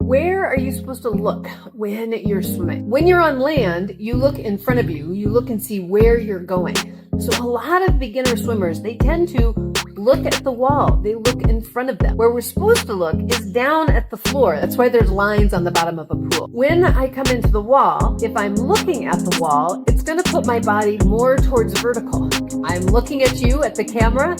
Where are you supposed to look when you're swimming? When you're on land, you look in front of you. You look and see where you're going. So a lot of beginner swimmers, they tend to look at the wall. They look in front of them. Where we're supposed to look is down at the floor. That's why there's lines on the bottom of a pool. When I come into the wall, if I'm looking at the wall, it's going to put my body more towards vertical. I'm looking at you at the camera.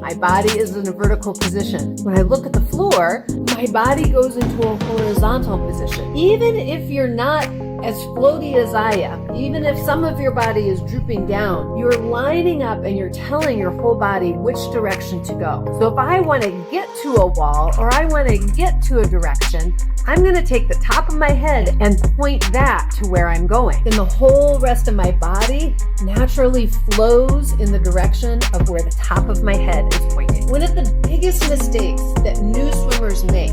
My body is in a vertical position. When I look at the floor, my body goes into a horizontal position. Even if you're not as floaty as I am, even if some of your body is drooping down, you're lining up and you're telling your whole body which direction to go. So if I want to get to a wall or I want to get to a direction, I'm going to take the top of my head and point that to where I'm going. Then the whole rest of my body naturally flows in the direction of where the top of my head is pointing. One of the biggest mistakes that new swimmers make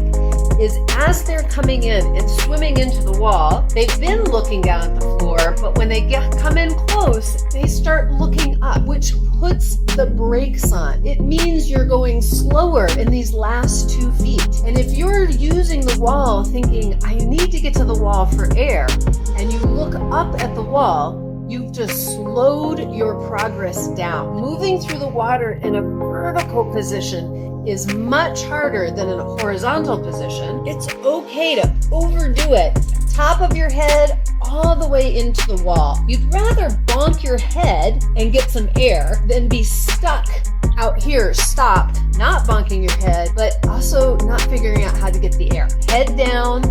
is as they're coming in and swimming into the wall, they've been looking down at the floor, but when they come in close, they start looking up, which puts the brakes on. It means you're going slower in these last 2 feet. And if you're using the wall thinking, I need to get to the wall for air, and you look up at the wall, you've just slowed your progress down. Moving through the water in a vertical position is much harder than in a horizontal position. It's okay to overdo it. Top of your head all the way into the wall. You'd rather bonk your head and get some air than be stuck out here, stopped, not bonking your head, but also not figuring out how to get the air. Head down,